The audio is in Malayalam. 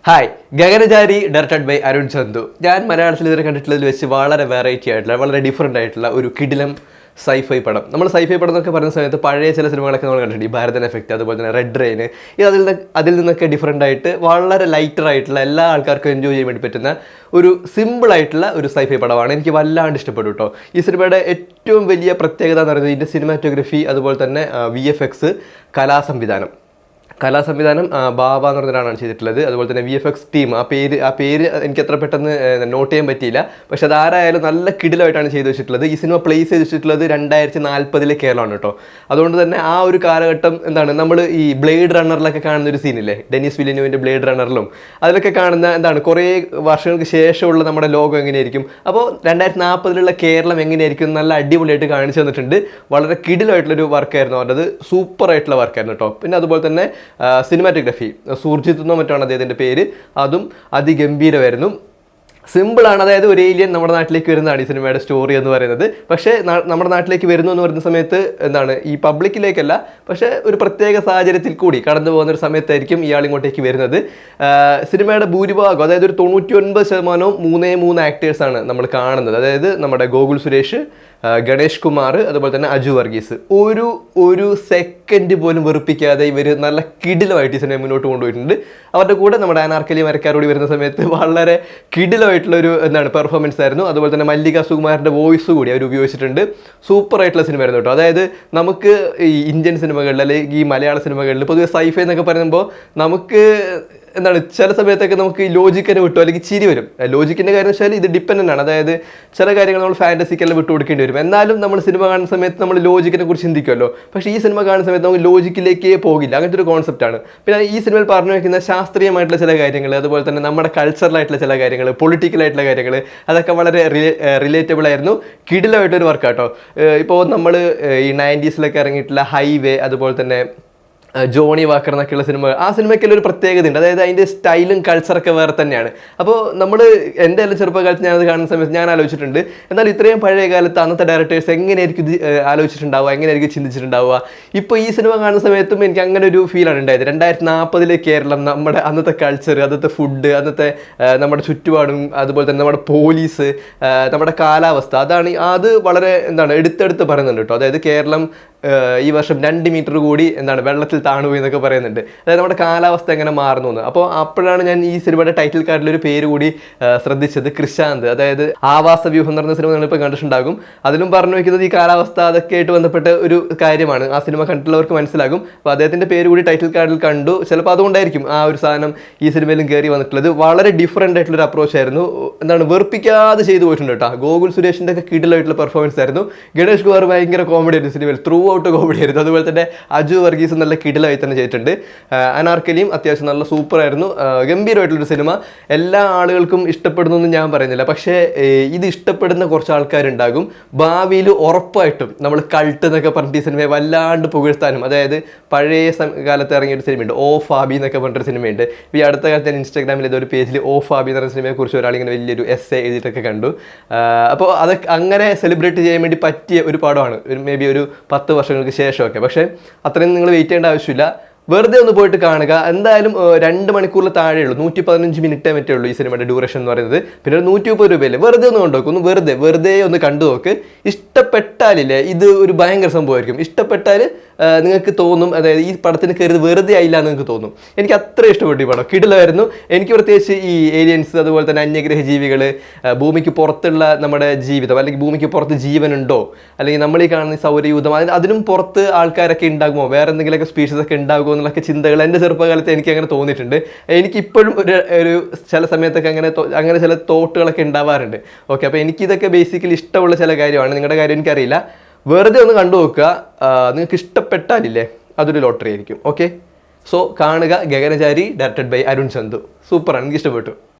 Hi, Gaganachari directed by Arun Chandu. ഞാൻ മലയാളത്തിൽ ഇതുവരെ കണ്ടിട്ടുള്ളതിൽ വെച്ച് വളരെ വെറൈറ്റി ആയിട്ടുള്ള വളരെ ഡിഫറെൻ്റ് ആയിട്ടുള്ള ഒരു കിടിലം സൈഫൈ പടം. നമ്മൾ സൈഫൈ പടം എന്നൊക്കെ പറയുന്ന സമയത്ത് പഴയ ചില സിനിമകളൊക്കെ നമ്മൾ കണ്ടിട്ടുണ്ട്. ഈ ഭാരതൻ എഫക്റ്റ്, അതുപോലെ തന്നെ റെഡ് റെയിൻ. ഇത് അതിൽ നിന്നൊക്കെ ഡിഫറെൻ്റ് ആയിട്ട് വളരെ ലൈറ്റർ ആയിട്ടുള്ള എല്ലാ ആൾക്കാർക്കും എൻജോയ് ചെയ്യാൻ വേണ്ടി പറ്റുന്ന ഒരു സിമ്പിൾ ആയിട്ടുള്ള ഒരു സൈഫൈ പടമാണ്. എനിക്ക് വല്ലാണ്ട് ഇഷ്ടപ്പെട്ടു കേട്ടോ. ഈ സിനിമയുടെ ഏറ്റവും വലിയ പ്രത്യേകത എന്ന് പറയുന്നത് ഇതിൻ്റെ സിനിമാറ്റോഗ്രഫി, അതുപോലെ തന്നെ VFX, കലാസംവിധാനം ബാബ എന്ന് പറഞ്ഞൊരാളാണ് ചെയ്തിട്ടുള്ളത്. അതുപോലെ തന്നെ VFX ടീം, ആ പേര് എനിക്ക് അത്ര പെട്ടെന്ന് നോട്ട് ചെയ്യാൻ പറ്റിയില്ല. പക്ഷെ അതാരായാലും നല്ല കിടിലമായിട്ടാണ് ചെയ്ത് വെച്ചിട്ടുള്ളത്. ഈ സിനിമ പ്ലേസ് ചെയ്ത് വെച്ചിട്ടുള്ളത് 2040 കേരളമാണ് കേട്ടോ. അതുകൊണ്ട് തന്നെ ആ ഒരു കാലഘട്ടം നമ്മൾ ഈ ബ്ലേഡ് റണ്ണറിലൊക്കെ കാണുന്ന ഒരു സീനില്ലേ, ഡെനിസ് വില്ലിനുവിൻ്റെ ബ്ലേഡ് റണ്ണറിലും അതിലൊക്കെ കാണുന്ന കുറേ വർഷങ്ങൾക്ക് ശേഷമുള്ള നമ്മുടെ ലോകം എങ്ങനെയായിരിക്കും, അപ്പോൾ 2040 കേരളം എങ്ങനെയായിരിക്കും നല്ല അടിപൊളിയായിട്ട് കാണിച്ചു തന്നിട്ടുണ്ട്. വളരെ കിടിലമായിട്ടുള്ളൊരു വർക്കായിരുന്നു അവരുടേത്. സൂപ്പറായിട്ടുള്ള വർക്കായിരുന്നു കേട്ടോ. പിന്നെ അതുപോലെ തന്നെ സിനിമാറ്റോഗ്രഫി, സുർജിത്ത് എന്നോ മറ്റാണ് അദ്ദേഹത്തിൻ്റെ പേര്, അതും അതിഗംഭീരമായിരുന്നു. സിമ്പിളാണ്. അതായത് ഒരു ഏലിയൻ നമ്മുടെ നാട്ടിലേക്ക് വരുന്നതാണ് ഈ സിനിമയുടെ സ്റ്റോറി എന്ന് പറയുന്നത്. പക്ഷേ നമ്മുടെ നാട്ടിലേക്ക് വരുന്നു എന്ന് പറയുന്ന സമയത്ത് ഈ പബ്ലിക്കിലേക്കല്ല, പക്ഷേ ഒരു പ്രത്യേക സാഹചര്യത്തിൽ കൂടി കടന്നു പോകുന്ന ഒരു സമയത്തായിരിക്കും ഇയാൾ ഇങ്ങോട്ടേക്ക് വരുന്നത്. സിനിമയുടെ ഭൂരിഭാഗം, അതായത് ഒരു 99% 3 ആക്ടേഴ്സാണ് നമ്മൾ കാണുന്നത്. അതായത് നമ്മുടെ ഗോകുൽ സുരേഷ്, ഗണേഷ് കുമാർ, അതുപോലെ തന്നെ അജു വർഗീസ്. ഒരു സെക്കൻഡ് പോലും വെറുപ്പിക്കാതെ ഇവർ നല്ല കിടിലമായിട്ട് ഈ സിനിമ മുന്നോട്ട് കൊണ്ടുപോയിട്ടുണ്ട്. അവരുടെ കൂടെ നമ്മുടെ അനാർക്കലി മരക്കാരോട് വരുന്ന സമയത്ത് വളരെ കിടിലമായിട്ടുള്ളൊരു പെർഫോമൻസ് ആയിരുന്നു. അതുപോലെ തന്നെ മല്ലിക സുകുമാരൻ്റെ വോയിസ് കൂടി അവർ ഉപയോഗിച്ചിട്ടുണ്ട്. സൂപ്പർ ആയിട്ടുള്ള സിനിമ ആയിരുന്നു കേട്ടോ. അതായത് നമുക്ക് ഈ ഇന്ത്യൻ സിനിമകളിൽ അല്ലെങ്കിൽ ഈ മലയാള സിനിമകളിൽ പൊതുവെ സൈഫൈ എന്നൊക്കെ പറയുമ്പോൾ നമുക്ക് ചില സമയത്തൊക്കെ നമുക്ക് ഈ ലോജിക്കിനെ വിട്ടു അല്ലെങ്കിൽ ചിരി വരും. ലോജിക്കിൻ്റെ കാര്യം വെച്ചാൽ ഇത് ഡിപ്പെൻഡൻ്റ് ആണ്. അതായത് ചില കാര്യങ്ങൾ നമ്മൾ ഫാൻറ്റസിക്കെല്ലാം വിട്ടു കൊടുക്കേണ്ടി വരും. എന്നാലും നമ്മൾ സിനിമ കാണുന്ന സമയത്ത് നമ്മൾ ലോജിക്കിനെ കുറിച്ച് ചിന്തിക്കുമല്ലോ. പക്ഷേ ഈ സിനിമ കാണുന്ന സമയത്ത് നമുക്ക് ലോജിക്കിലേക്കേ പോകില്ല. അങ്ങനത്തെ ഒരു കോൺസെപ്റ്റാണ്. പിന്നെ ഈ സിനിമയിൽ പറഞ്ഞു വയ്ക്കുന്ന ശാസ്ത്രീയമായിട്ടുള്ള ചില കാര്യങ്ങൾ, അതുപോലെ തന്നെ നമ്മുടെ കൾച്ചറലായിട്ടുള്ള ചില കാര്യങ്ങൾ, പൊളിറ്റിക്കലായിട്ടുള്ള കാര്യങ്ങൾ, അതൊക്കെ വളരെ റിലേറ്റബിൾ ആയിരുന്നു. കിടിലമായിട്ടൊരു വർക്കാട്ടോ. ഇപ്പോൾ നമ്മൾ ഈ 90s ഇറങ്ങിയിട്ടുള്ള ഹൈവേ, അതുപോലെ തന്നെ ജോണി വാക്കർ എന്നൊക്കെയുള്ള സിനിമകൾ, ആ സിനിമയ്ക്കെല്ലാം ഒരു പ്രത്യേകത ഉണ്ട്. അതായത് അതിൻ്റെ സ്റ്റൈലും കൾച്ചറൊക്കെ വേറെ തന്നെയാണ്. അപ്പോൾ എൻ്റെ എല്ലാം ചെറുപ്പകാലത്ത് ഞാനത് കാണുന്ന സമയത്ത് ഞാൻ ആലോചിച്ചിട്ടുണ്ട്, എന്നാൽ ഇത്രയും പഴയ കാലത്ത് അന്നത്തെ ഡയറക്ടേഴ്സ് എങ്ങനെയായിരിക്കും ഇത് ആലോചിച്ചിട്ടുണ്ടാവുക, എങ്ങനെയായിരിക്കും ചിന്തിച്ചിട്ടുണ്ടാവുക. ഇപ്പോൾ ഈ സിനിമ കാണുന്ന സമയത്തും എനിക്ക് അങ്ങനെ ഒരു ഫീലാണ് ഉണ്ടായത്. 2040 കേരളം, നമ്മുടെ അന്നത്തെ കൾച്ചർ, അന്നത്തെ ഫുഡ്, അന്നത്തെ നമ്മുടെ ചുറ്റുപാടും, അതുപോലെ തന്നെ നമ്മുടെ പോലീസ്, നമ്മുടെ കാലാവസ്ഥ, അത് വളരെ എടുത്തെടുത്ത് പറയുന്നുണ്ട് കേട്ടോ. അതായത് കേരളം ഈ വർഷം 2 മീറ്റർ കൂടി വെള്ളത്തിൽ താണുപോയി എന്നൊക്കെ പറയുന്നുണ്ട്. അതായത് നമ്മുടെ കാലാവസ്ഥ എങ്ങനെ മാറുന്നു എന്ന്. അപ്പോൾ അപ്പോഴാണ് ഞാൻ ഈ സിനിമയുടെ ടൈറ്റിൽ കാർഡിലൊരു പേര് കൂടി ശ്രദ്ധിച്ചത്, കൃഷാന്ത്. അതായത് ആവാസ വ്യൂഹം എന്ന് പറയുന്ന സിനിമ നിങ്ങളിപ്പോൾ കണ്ടിട്ടുണ്ടാകും. അതിലും പറഞ്ഞു വയ്ക്കുന്നത് ഈ കാലാവസ്ഥ അതൊക്കെ ആയിട്ട് ബന്ധപ്പെട്ട ഒരു കാര്യമാണ്. ആ സിനിമ കണ്ടിട്ടുള്ളവർക്ക് മനസ്സിലാകും. അപ്പോൾ അദ്ദേഹത്തിൻ്റെ പേര് കൂടി ടൈറ്റിൽ കാർഡിൽ കണ്ടു. ചിലപ്പോൾ അതുകൊണ്ടായിരിക്കും ആ ഒരു സാധനം ഈ സിനിമയിലും കയറി വന്നിട്ടുള്ളത്. വളരെ ഡിഫറൻ്റ് ആയിട്ടുള്ളൊരു അപ്രോച്ച് ആയിരുന്നു. വെറുപ്പിക്കാതെ ചെയ്തു പോയിട്ടുണ്ട് കേട്ടോ. ഗോകുൽ സുരേഷിൻ്റെ ഒക്കെ കിടിലായിട്ടുള്ള പെർഫോമൻസ് ആയിരുന്നു. ഗണേഷ് കുമാർ ഭയങ്കര കോമഡി ആയിരുന്നു സിനിമയിൽ, ത്രൂ ഔട്ട് കോമഡി ആയിരുന്നു. അതുപോലെ തന്നെ അജു വർഗീസ് നല്ല കിടിലായി തന്നെ ചെയ്തിട്ടുണ്ട്. അനാർക്കലിയും അത്യാവശ്യം നല്ല സൂപ്പറായിരുന്നു. ഗംഭീരമായിട്ടുള്ളൊരു സിനിമ. എല്ലാ ആളുകൾക്കും ഇഷ്ടപ്പെടുന്നു എന്ന് ഞാൻ പറയുന്നില്ല, പക്ഷേ ഇത് ഇഷ്ടപ്പെടുന്ന കുറച്ച് ആൾക്കാരുണ്ടാകും. ഭാവിയിൽ ഉറപ്പായിട്ടും നമ്മൾ കൾട്ട് എന്നൊക്കെ പറഞ്ഞിട്ട് ഈ സിനിമയെ വല്ലാണ്ട് പുകഴ്ത്താനും, അതായത് പഴയ കാലത്ത് ഇറങ്ങിയൊരു സിനിമയുണ്ട് ഓ ഫാബി എന്നൊക്കെ പറഞ്ഞൊരു സിനിമയുണ്ട്. ഈ അടുത്ത കാലത്ത് ഞാൻ ഇൻസ്റ്റാഗ്രാമിൽ ഏതൊരു പേജിൽ ഓ ഫാബി എന്ന് പറയുന്ന സിനിമയെക്കുറിച്ച് ഒരാളിങ്ങനെ വലിയൊരു എസ്സേ എഴുതിയിട്ടൊക്കെ കണ്ടു. അപ്പോൾ അതൊക്കെ അങ്ങനെ സെലിബ്രേറ്റ് ചെയ്യാൻ വേണ്ടി പറ്റിയ ഒരു പടമാണ്. മേ ബി ഒരു 10 വർഷങ്ങൾക്ക് ശേഷമൊക്കെ. പക്ഷേ അത്രയും നിങ്ങൾ വെയിറ്റ് ചെയ്യേണ്ട ആവശ്യമില്ല. വെറുതെ ഒന്ന് പോയിട്ട് കാണുക. എന്തായാലും 2 മണിക്കൂറിൽ താഴെയുള്ളൂ, 115 മിനിറ്റേ മറ്റേ ഉള്ളൂ ഈ സിനിമയുടെ ഡ്യൂറേഷൻ എന്ന് പറയുന്നത്. പിന്നെ ഒരു 130 രൂപയല്ലേ, വെറുതെ ഒന്ന് കൊണ്ടുപോക്കും, വെറുതെ ഒന്ന് കണ്ടു നോക്ക്. ഇഷ്ടപ്പെട്ടാലില്ലേ ഇത് ഒരു ഭയങ്കര സംഭവമായിരിക്കും. ഇഷ്ടപ്പെട്ടാൽ നിങ്ങൾക്ക് തോന്നും, അതായത് ഈ പടത്തിന് കയറി വെറുതെ ആയില്ല എന്ന് നിങ്ങൾക്ക് തോന്നും. എനിക്ക് അത്ര ഇഷ്ടപ്പെട്ടു ഈ പടം. കിടിലമായിരുന്നു. എനിക്ക് പ്രത്യേകിച്ച് ഈ ഏലിയൻസ്, അതുപോലെ തന്നെ അന്യഗ്രഹ ജീവികൾ, ഭൂമിക്ക് പുറത്തുള്ള നമ്മുടെ ജീവിതം, അല്ലെങ്കിൽ ഭൂമിക്ക് പുറത്ത് ജീവനുണ്ടോ, അല്ലെങ്കിൽ നമ്മൾ ഈ കാണുന്ന സൗരയൂഥം, അതിനും പുറത്ത് ആൾക്കാരൊക്കെ ഉണ്ടാകുമോ, വേറെ എന്തെങ്കിലുമൊക്കെ സ്പീഷീസ് ഒക്കെ ഉണ്ടാകുമോ എന്നുള്ളൊക്കെ ചിന്തകൾ എൻ്റെ ചെറുപ്പകാലത്ത് എനിക്ക് അങ്ങനെ തോന്നിയിട്ടുണ്ട്. എനിക്കിപ്പോഴും ഒരു ചില സമയത്തൊക്കെ അങ്ങനെ ചില തോട്ടുകളൊക്കെ ഉണ്ടാവാറുണ്ട്. ഓക്കെ, അപ്പോൾ എനിക്കിതൊക്കെ ബേസിക്കലി ഇഷ്ടമുള്ള ചില കാര്യമാണ്. നിങ്ങളുടെ കാര്യം എനിക്കറിയില്ല. വെറുതെ ഒന്ന് കണ്ടു നോക്കുക. നിങ്ങൾക്ക് ഇഷ്ടപ്പെട്ടാലില്ലേ അതൊരു ലോട്ടറി ആയിരിക്കും. ഓക്കെ, സോ കാണുക. Gaganachari directed by Arun Chandu. സൂപ്പറാണ്, എനിക്ക് ഇഷ്ടപ്പെട്ടു.